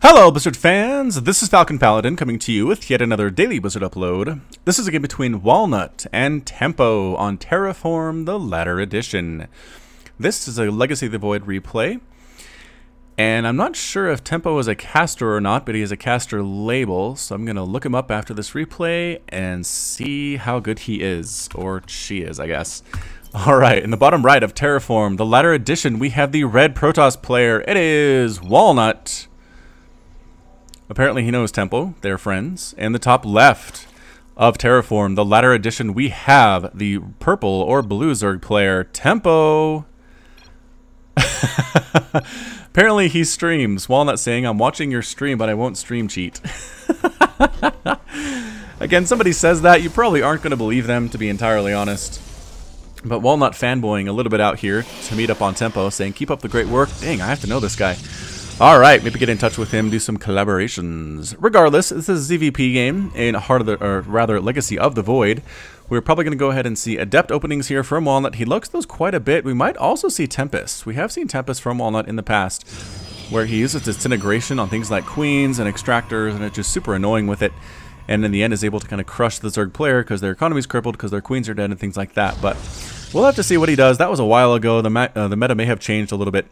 Hello Blizzard fans, this is FalconPaladin coming to you with yet another daily Blizzard upload. This is a game between Walnut and TempO on Terraform, the latter edition. This is a Legacy of the Void replay, and I'm not sure if TempO is a caster or not, but he has a caster label, so I'm going to look him up after this replay and see how good he is, or she is, I guess. Alright, in the bottom right of Terraform, the latter edition, we have the red Protoss player. It is Walnut. Apparently he knows TempO, they're friends. In the top left of Terraform, the latter edition, we have the purple or blue Zerg player, TempO. Apparently he streams. Walnut saying, I'm watching your stream, but I won't stream cheat. Again, somebody says that, you probably aren't going to believe them, to be entirely honest. But Walnut fanboying a little bit out here to meet up on TempO, saying, keep up the great work. Dang, I have to know this guy. Alright, maybe get in touch with him, do some collaborations. Regardless, this is a ZVP game in Heart of the, or rather, Legacy of the Void. We're probably going to go ahead and see Adept openings here from Walnut. He looks those quite a bit. We might also see Tempest. We have seen Tempest from Walnut in the past, where he uses disintegration on things like Queens and Extractors, and it's just super annoying with it. And in the end is able to kind of crush the Zerg player because their economy's crippled, because their Queens are dead and things like that. But we'll have to see what he does. That was a while ago. The meta may have changed a little bit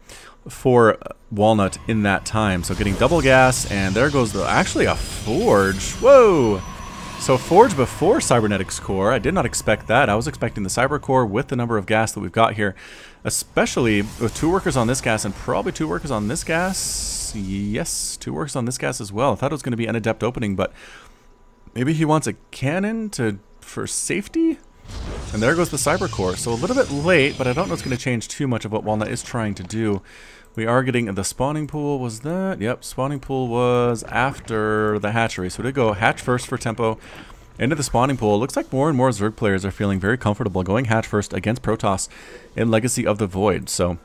for Walnut in that time. So getting double gas, and there goes actually a Forge. Whoa! So Forge before Cybernetics Core. I did not expect that. I was expecting the Cyber Core with the number of gas that we've got here, especially with 2 workers on this gas and probably 2 workers on this gas. Yes, 2 workers on this gas as well. I thought it was going to be an Adept opening, but maybe he wants a cannon for safety? And there goes the Cyber Core. So a little bit late, but I don't know it's going to change too much of what Walnut is trying to do. We are getting the spawning pool. Was that? Yep, spawning pool was after the hatchery. So we did go hatch first for TempO into the spawning pool. Looks like more and more Zerg players are feeling very comfortable going hatch first against Protoss in Legacy of the Void. So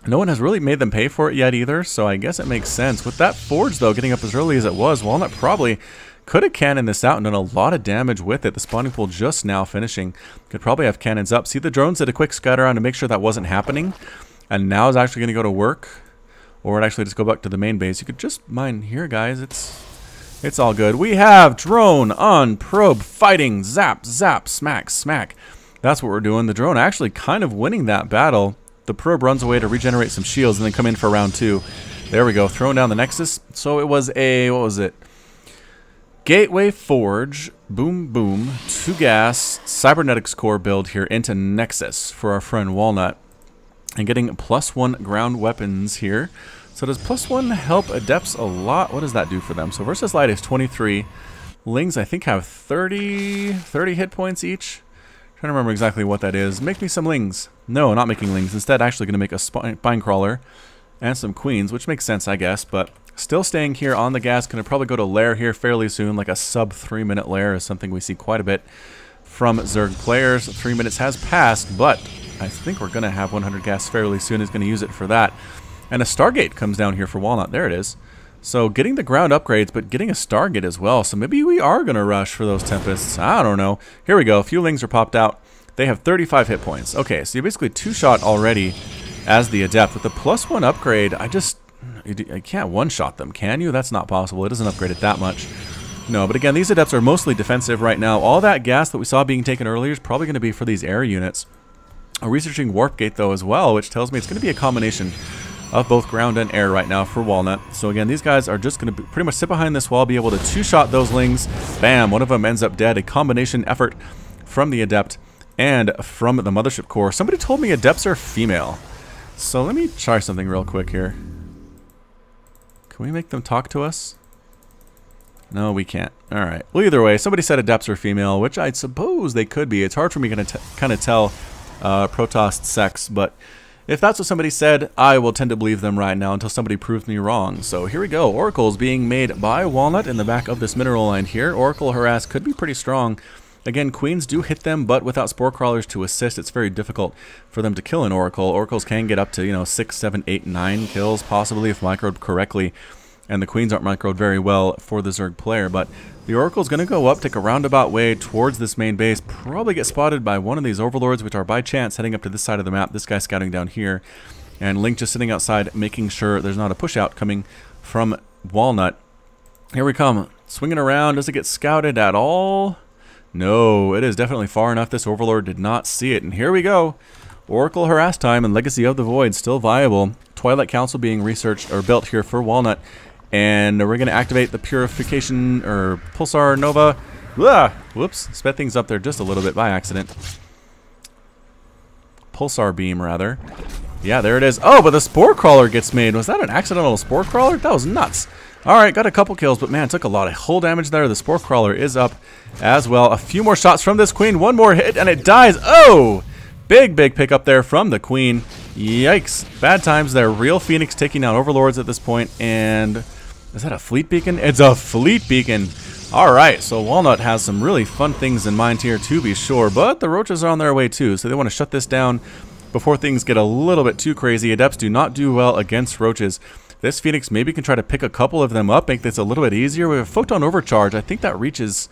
no one has really made them pay for it yet either, so I guess it makes sense. With that Forge, though, getting up as early as it was, Walnut probably could have cannoned this out and done a lot of damage with it. The spawning pool just now finishing. Could probably have cannons up. See, the drones did a quick scatter around to make sure that wasn't happening. And now is actually going to go to work. Or it actually just go back to the main base. You could just mine here, guys. It's all good. We have drone on probe fighting. Zap, zap, smack, smack. That's what we're doing. The drone actually kind of winning that battle. The probe runs away to regenerate some shields and then come in for round 2. There we go. Throwing down the Nexus. So it was a, what was it? Gateway Forge, boom, boom, 2 gas, Cybernetics Core build here into Nexus for our friend Walnut. And getting +1 ground weapons here. So does +1 help Adepts a lot? What does that do for them? So versus Light is 23. Lings, I think, have 30 hit points each. Trying to remember exactly what that is. Make me some Lings. No, not making Lings. Instead, actually going to make a Spine Crawler and some Queens, which makes sense, I guess. But still staying here on the gas. Going to probably go to Lair here fairly soon. Like a sub 3-minute Lair is something we see quite a bit from Zerg players. 3 minutes has passed, but I think we're going to have 100 gas fairly soon. He's going to use it for that. And a Stargate comes down here for Walnut. There it is. So getting the ground upgrades, but getting a Stargate as well. So maybe we are going to rush for those Tempests. I don't know. Here we go. A few Lings are popped out. They have 35 hit points. Okay, so you basically 2-shot already as the Adept. With the +1 upgrade, I can't one-shot them, can you? That's not possible. It doesn't upgrade it that much. No, but again, these Adepts are mostly defensive right now. All that gas that we saw being taken earlier is probably going to be for these air units. I'm researching Warp Gate, though, as well, which tells me it's going to be a combination of both ground and air right now for Walnut. So again, these guys are just going to pretty much sit behind this wall, be able to 2-shot those Lings. Bam! One of them ends up dead. A combination effort from the Adept and from the Mothership Core. Somebody told me Adepts are female. So let me try something real quick here. Can we make them talk to us? No, we can't. Alright. Well, either way, somebody said Adepts are female, which I suppose they could be. It's hard for me to kind of tell Protoss sex, but if that's what somebody said, I will tend to believe them right now until somebody proves me wrong. So here we go. Oracle's being made by Walnut in the back of this mineral line here. Oracle Harass could be pretty strong. Again, Queens do hit them, but without Spore Crawlers to assist, it's very difficult for them to kill an Oracle. Oracles can get up to, 6, 7, 8, 9 kills, possibly, if microed correctly. And the Queens aren't microed very well for the Zerg player, but the Oracle's going to go up, take a roundabout way towards this main base, probably get spotted by one of these Overlords, which are by chance heading up to this side of the map. This guy scouting down here, and Link just sitting outside, making sure there's not a push out coming from Walnut. Here we come. Swinging around. Does it get scouted at all? No, it is definitely far enough. This Overlord did not see it. And here we go. Oracle Harass Time and Legacy of the Void still viable. Twilight Council being researched or built here for Walnut. And we're going to activate the Purification or Pulsar Nova. Ah, whoops. Sped things up there just a little bit by accident. Pulsar Beam, rather. Yeah, there it is. Oh, but the Spore Crawler gets made. Was that an accidental Spore Crawler? That was nuts. Alright, got a couple kills, but man, took a lot of hull damage there. The Spore Crawler is up as well. A few more shots from this Queen. One more hit, and it dies. Oh! Big pickup there from the Queen. Yikes. Bad times there. Real Phoenix taking down Overlords at this point. And is that a Fleet Beacon? It's a Fleet Beacon. Alright, so Walnut has some really fun things in mind here, to be sure. But the Roaches are on their way, too. So they want to shut this down before things get a little bit too crazy. Adepts do not do well against Roaches. This Phoenix maybe can try to pick a couple of them up, make this a little bit easier. We have Photon Overcharge. I think that reaches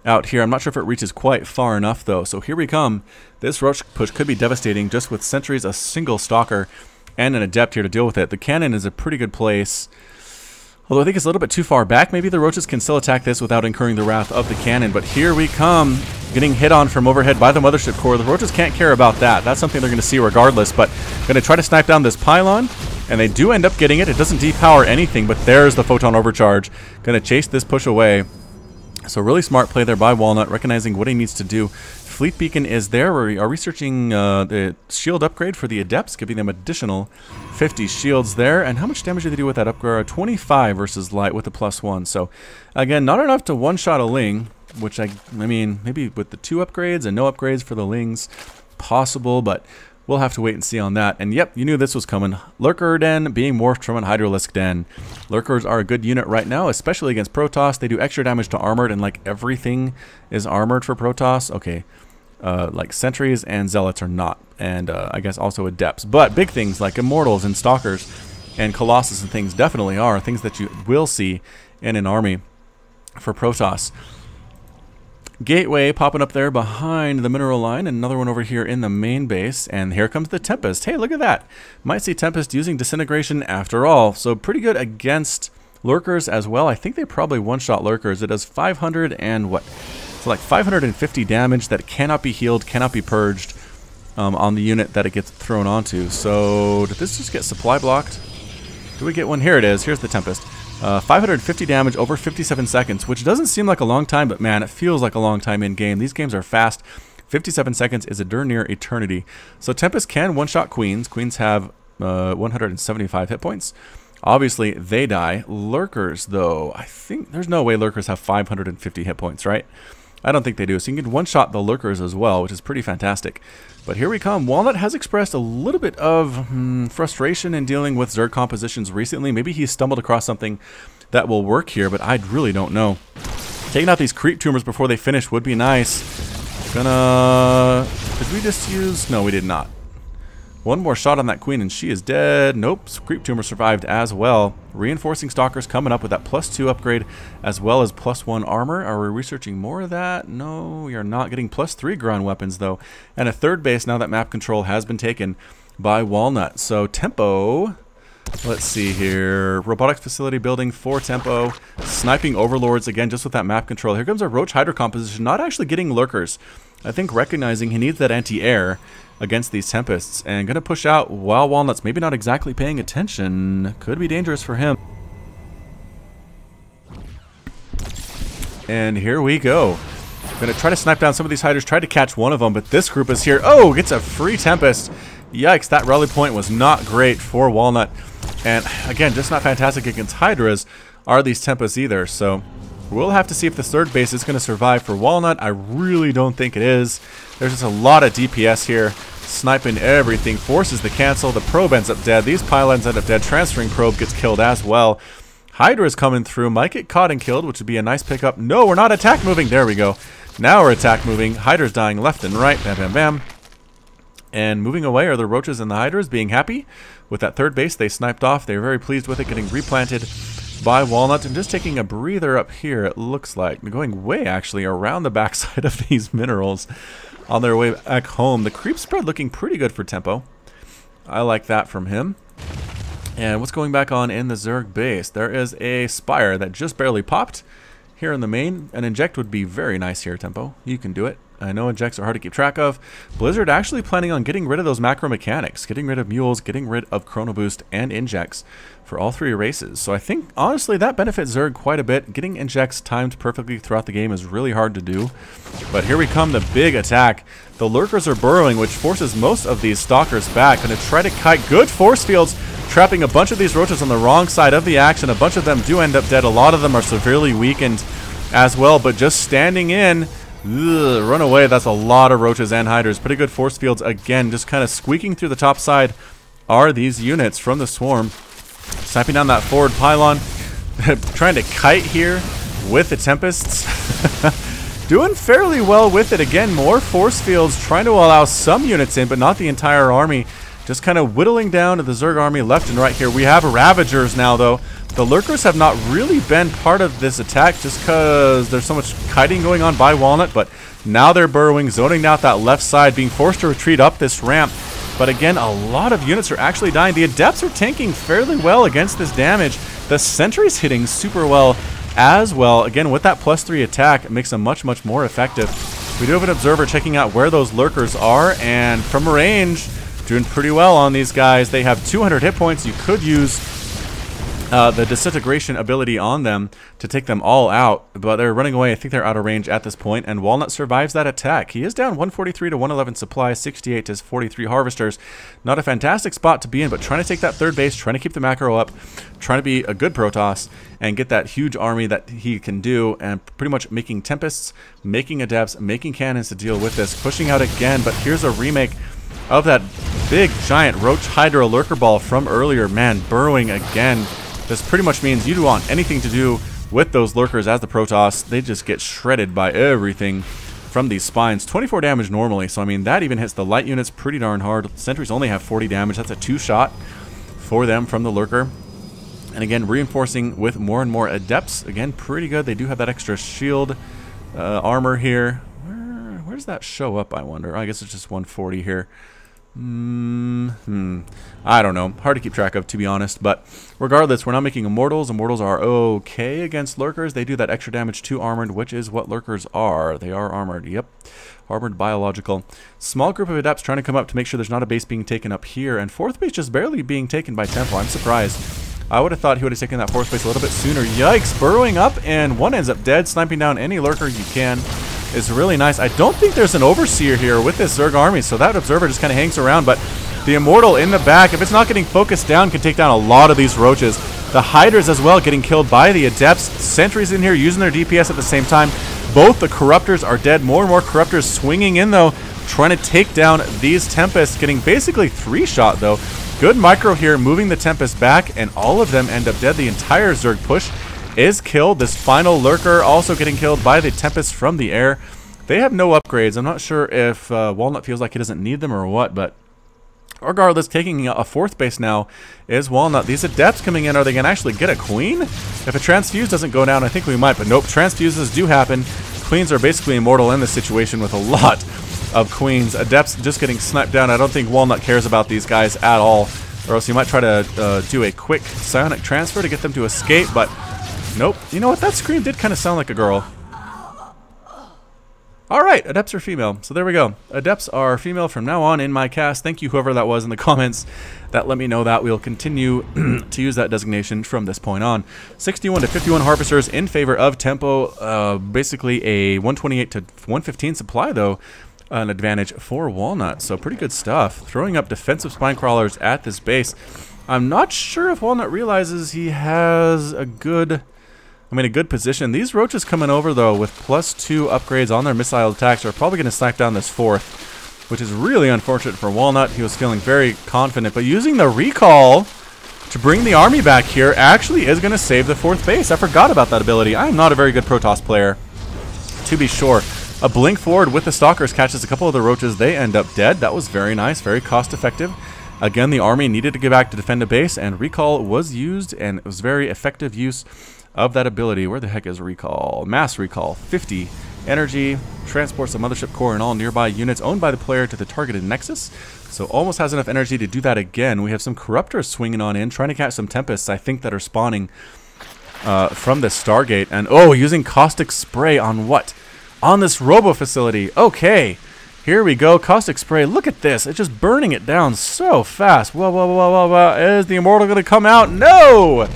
out here. I'm not sure if it reaches quite far enough, though. So here we come. This Roach push could be devastating just with sentries, a single Stalker, and an Adept here to deal with it. The cannon is a pretty good place. Although I think it's a little bit too far back. Maybe the Roaches can still attack this without incurring the wrath of the cannon. But here we come. Getting hit on from overhead by the Mothership Core. The Roaches can't care about that. That's something they're going to see regardless. But going to try to snipe down this pylon. And they do end up getting it. It doesn't depower anything. But there's the Photon Overcharge. Going to chase this push away. So really smart play there by Walnut. Recognizing what he needs to do. Fleet Beacon is there. We are researching the shield upgrade for the Adepts, giving them additional 50 shields there. And how much damage do they do with that upgrade? 25 versus light with the +1. So again, not enough to one-shot a Ling, which I mean, maybe with the 2 upgrades and no upgrades for the Lings, possible, but we'll have to wait and see on that. And yep, you knew this was coming. Lurker Den being morphed from an Hydralisk Den. Lurkers are a good unit right now, especially against Protoss. They do extra damage to armored, and like everything is armored for Protoss. Okay. Like sentries and zealots are not, and I guess also adepts, but big things like immortals and stalkers and colossus and things definitely are things that you will see in an army for Protoss. Gateway popping up there behind the mineral line, another one over here in the main base, and here comes the Tempest. Hey, look at that. Might see Tempest using disintegration after all, so pretty good against lurkers as well. I think they probably one-shot lurkers. It does 500 and what? So like 550 damage that cannot be healed, cannot be purged on the unit that it gets thrown onto. So did this just get supply blocked? Do we get one? Here it is. Here's the Tempest. 550 damage over 57 seconds, which doesn't seem like a long time, but man, it feels like a long time in game. These games are fast. 57 seconds is a darn near eternity. So Tempest can one-shot Queens. Queens have 175 hit points. Obviously, they die. Lurkers, though, I think there's no way Lurkers have 550 hit points, right? I don't think they do. So you can one-shot the Lurkers as well, which is pretty fantastic. But here we come. Walnut has expressed a little bit of frustration in dealing with Zerg compositions recently. Maybe he stumbled across something that will work here, but I really don't know. Taking out these creep tumors before they finish would be nice. Did we just use... No, we did not. One more shot on that Queen and she is dead. Nope, Creep Tumor survived as well. Reinforcing Stalkers coming up with that +2 upgrade as well as +1 armor. Are we researching more of that? No, we are not. Getting +3 ground weapons though. And a third base now that map control has been taken by Walnut. So TempO, let's see here. Robotics facility building for TempO. Sniping Overlords again just with that map control. Here comes our Roach Hydra composition. Not actually getting Lurkers. I think recognizing he needs that anti-air against these Tempests, and gonna push out while Walnut's maybe not exactly paying attention. Could be dangerous for him. And here we go. Gonna try to snipe down some of these Hydras, try to catch one of them, but this group is here. Oh, gets a free Tempest. Yikes, that rally point was not great for Walnut. And again, just not fantastic against Hydras are these Tempests either, so we'll have to see if the third base is going to survive for Walnut. I really don't think it is. There's just a lot of DPS here. Sniping everything. Forces the cancel. The probe ends up dead. These pylons end up dead. Transferring probe gets killed as well. Hydra is coming through. Might get caught and killed, which would be a nice pickup. No, we're not attack moving. There we go. Now we're attack moving. Hydra's dying left and right. Bam, bam, bam. And moving away are the Roaches and the Hydras being happy with that third base they sniped off. They're very pleased with it, getting replanted by Walnut. And just taking a breather up here, it looks like. They're going way, actually, around the backside of these minerals on their way back home. The creep spread looking pretty good for TempO. I like that from him. And what's going back on in the Zerg base? There is a Spire that just barely popped here in the main. An Inject would be very nice here, TempO. You can do it. I know Injects are hard to keep track of. Blizzard actually planning on getting rid of those macro mechanics, getting rid of Mules, getting rid of Chrono Boost and Injects for all three races. So I think, honestly, that benefits Zerg quite a bit. Getting Injects timed perfectly throughout the game is really hard to do. But here we come, the big attack. The Lurkers are burrowing, which forces most of these Stalkers back. Gonna try to kite good force fields, trapping a bunch of these Roaches on the wrong side of the action. A bunch of them do end up dead. A lot of them are severely weakened as well, but just standing in. Ugh, run away. That's a lot of Roaches and Hydras. Pretty good force fields. Again, just kind of squeaking through the top side are these units from the Swarm. Sniping down that forward pylon. Trying to kite here with the Tempests. Doing fairly well with it. Again, more force fields. Trying to allow some units in, but not the entire army. Just kind of whittling down to the Zerg army left and right here. We have Ravagers now, though. The Lurkers have not really been part of this attack just because there's so much kiting going on by Walnut, but now they're burrowing, zoning out that left side, being forced to retreat up this ramp. But again, a lot of units are actually dying. The Adepts are tanking fairly well against this damage. The Sentry's hitting super well as well. Again, with that +3 attack, it makes them much, much more effective. We do have an Observer checking out where those Lurkers are, and from range, doing pretty well on these guys. They have 200 hit points. You could use the Disintegration ability on them to take them all out, but they're running away. I think they're out of range at this point, and Walnut survives that attack. He is down 143 to 111 supply, 68 to 43 harvesters. Not a fantastic spot to be in, but trying to take that third base, trying to keep the macro up, trying to be a good Protoss and get that huge army that he can do, and pretty much making Tempests, making Adepts, making Cannons to deal with this. Pushing out again, but here's a remake of that big giant Roach Hydra Lurker Ball from earlier. Man, burrowing again. This pretty much means you don't want anything to do with those Lurkers as the Protoss. They just get shredded by everything from these spines. 24 damage normally, so I mean, that even hits the light units pretty darn hard. Sentries only have 40 damage. That's a 2-shot for them from the Lurker. And again, reinforcing with more and more Adepts. Again, pretty good. They do have that extra shield armor here. Where does that show up, I wonder? I guess it's just 140 here. I don't know. Hard to keep track of, to be honest. But regardless, we're not making Immortals. Immortals are okay against Lurkers. They do that extra damage to Armored, which is what Lurkers are. They are Armored. Yep. Armored Biological. Small group of Adepts trying to come up to make sure there's not a base being taken up here. And fourth base just barely being taken by TempO. I'm surprised. I would have thought he would have taken that fourth base a little bit sooner. Yikes. Burrowing up, and one ends up dead. Sniping down any Lurker you can is really nice. I don't think there's an Overseer here with this Zerg army, so that Observer just kind of hangs around, but the Immortal in the back, if it's not getting focused down, can take down a lot of these Roaches. The Hydras as well getting killed by the Adepts. Sentries in here using their DPS at the same time. Both the Corruptors are dead. More and more Corruptors swinging in, though, trying to take down these Tempests, getting basically 3-shot, though. Good micro here, moving the Tempest back, and all of them end up dead. The entire Zerg push is killed. This final Lurker also getting killed by the Tempest from the air. They have no upgrades. I'm not sure if Walnut feels like he doesn't need them or what, but regardless, taking a fourth base now is Walnut. These Adepts coming in, are they going to actually get a Queen? If a Transfuse doesn't go down, I think we might, but nope, Transfuses do happen. Queens are basically immortal in this situation with a lot of Queens. Adepts just getting sniped down. I don't think Walnut cares about these guys at all, or else he might try to do a quick psionic transfer to get them to escape, but nope. You know what? That scream did kind of sound like a girl. Alright, Adepts are female. So there we go. Adepts are female from now on in my cast. Thank you, whoever that was in the comments that let me know that. We'll continue to use that designation from this point on. 61 to 51 Harvesters in favor of TempO. Basically a 128 to 115 supply, though. An advantage for Walnut. So pretty good stuff. Throwing up defensive spine crawlers at this base. I'm not sure if Walnut realizes he has a good position. These Roaches coming over, though, with +2 upgrades on their missile attacks are probably going to snipe down this fourth, which is really unfortunate for Walnut. He was feeling very confident, but using the recall to bring the army back here actually is going to save the fourth base. I forgot about that ability. I am not a very good Protoss player, to be sure. A blink forward with the Stalkers catches a couple of the Roaches. They end up dead. That was very nice, very cost-effective. Again, the army needed to get back to defend a base, and recall was used, and it was very effective use of that ability. Where the heck is recall? Mass recall. 50 energy, transports the mothership core and all nearby units owned by the player to the targeted nexus. So almost has enough energy to do that again. We have some corruptors swinging on in, trying to catch some tempests, I think, that are spawning from this Stargate. And oh, using caustic spray on what? On this robo facility. Okay, here we go. Caustic spray. Look at this. It's just burning it down so fast. Whoa, whoa, whoa, whoa, whoa. Is the Immortal going to come out? No!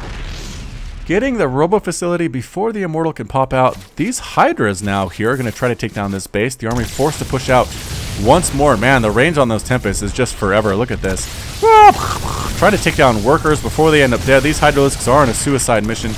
Getting the robo facility before the Immortal can pop out. These Hydras now here are going to try to take down this base. The army forced to push out once more. Man, the range on those Tempests is just forever. Look at this. Trying to take down workers before they end up dead. These Hydralisks are on a suicide mission.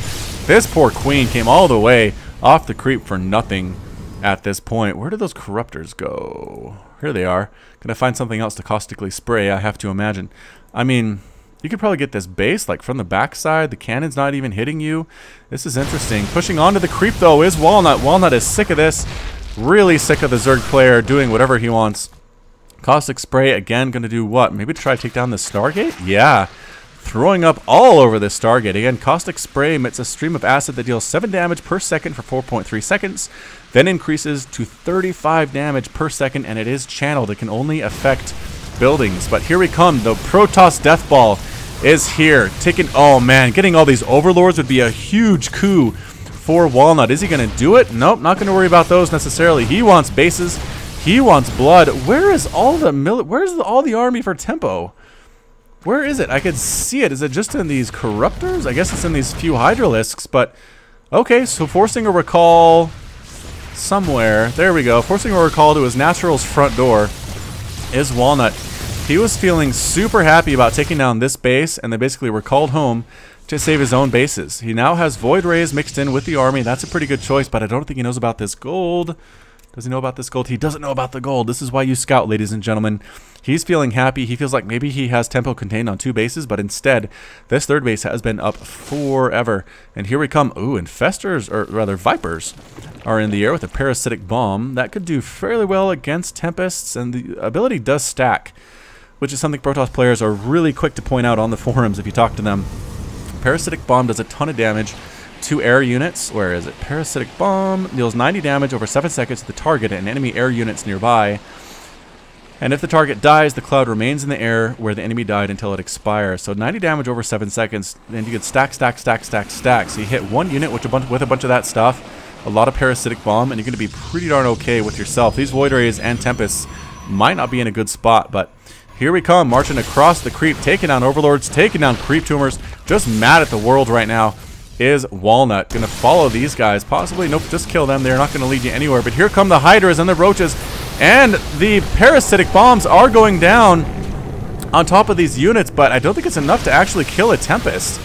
This poor queen came all the way off the creep for nothing at this point. Where did those corruptors go? Here they are. Gonna find something else to caustically spray, I have to imagine. I mean, you could probably get this base like from the backside. The cannon's not even hitting you. This is interesting. Pushing onto the creep though is Walnut. Walnut is sick of this. Really sick of the Zerg player doing whatever he wants. Caustic spray again, gonna do what? Maybe to try to take down the Stargate? Yeah. Throwing up all over this Stargate. Again, caustic spray emits a stream of acid that deals 7 damage per second for 4.3 seconds, then increases to 35 damage per second, and it is channeled. It can only affect buildings. But here we come. The Protoss Death Ball is here. Oh man, getting all these Overlords would be a huge coup for Walnut. Is he going to do it? Nope, not going to worry about those necessarily. He wants bases. He wants blood. Where is all the all the army for TempO? Where is it? I could see it. Is it just in these corruptors? I guess it's in these few Hydralisks, but okay, so forcing a recall somewhere. There we go. Forcing a recall to his Natural's front door is Walnut. He was feeling super happy about taking down this base, and they basically recalled home to save his own bases. He now has Void Rays mixed in with the army. That's a pretty good choice, but I don't think he knows about this gold. Does he know about this gold? He doesn't know about the gold. This is why you scout, ladies and gentlemen. He's feeling happy. He feels like maybe he has TempO contained on 2 bases, but instead, this 3rd base has been up forever. And here we come. Ooh, Infestors, or rather Vipers, are in the air with a Parasitic Bomb. That could do fairly well against Tempests, and the ability does stack, which is something Protoss players are really quick to point out on the forums if you talk to them. Parasitic Bomb does a ton of damage to air units. Where is it? Parasitic Bomb deals 90 damage over 7 seconds to the target and enemy air units nearby. And if the target dies, the cloud remains in the air where the enemy died until it expires. So 90 damage over 7 seconds, and you can stack, stack, stack, stack, stack. So you hit one unit with a bunch of that stuff, a lot of Parasitic Bomb, and you're going to be pretty darn okay with yourself. These Void Rays and Tempests might not be in a good spot, but here we come, marching across the creep, taking down Overlords, taking down Creep Tumors, just mad at the world right now. Is Walnut gonna follow these guys? Possibly. Nope, just kill them. They're not gonna lead you anywhere. But here come the Hydras and the Roaches, and the Parasitic Bombs are going down on top of these units, but I don't think it's enough to actually kill a Tempest,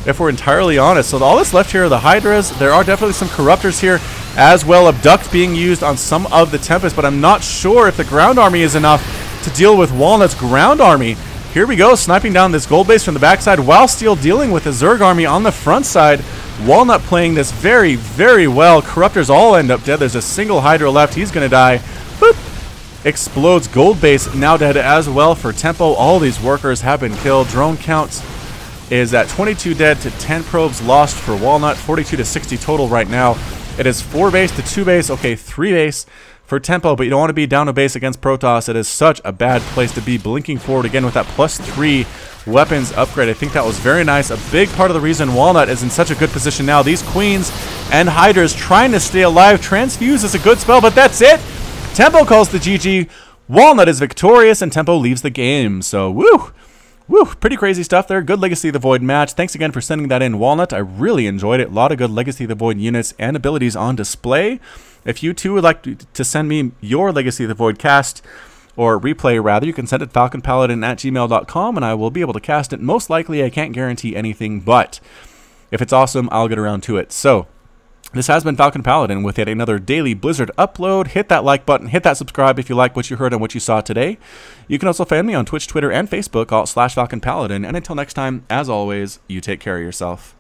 if we're entirely honest. So all that's left here are the Hydras. There are definitely some Corruptors here as well. Abduct being used on some of the Tempests, but I'm not sure if the ground army is enough to deal with Walnut's ground army. Here we go, sniping down this gold base from the backside while still dealing with the Zerg army on the front side. Walnut playing this very, very well. Corruptors all end up dead. There's a single Hydra left. He's going to die. Boop. Explodes. Gold base now dead as well for TempO. All these workers have been killed. Drone count is at 22 dead to 10 probes lost for Walnut. 42 to 60 total right now. It is 4 base to 2 base. Okay, 3 base for TempO, but you don't want to be down a base against Protoss. It is such a bad place to be. Blinking forward again with that +3 weapons upgrade. I think that was very nice. A big part of the reason Walnut is in such a good position now. These Queens and Hydras trying to stay alive. Transfuse is a good spell, but that's it. TempO calls the GG. Walnut is victorious, and TempO leaves the game. So, woo! Woo, pretty crazy stuff there. Good Legacy of the Void match. Thanks again for sending that in, Walnut. I really enjoyed it. A lot of good Legacy of the Void units and abilities on display. If you too would like to send me your Legacy of the Void cast, or replay rather, you can send it FalconPaladin@gmail.com, and I will be able to cast it. Most likely, I can't guarantee anything, but if it's awesome, I'll get around to it. So, this has been Falcon Paladin with yet another daily Blizzard upload. Hit that like button, hit that subscribe if you like what you heard and what you saw today. You can also find me on Twitch, Twitter, and Facebook, all /FalconPaladin. And until next time, as always, you take care of yourself.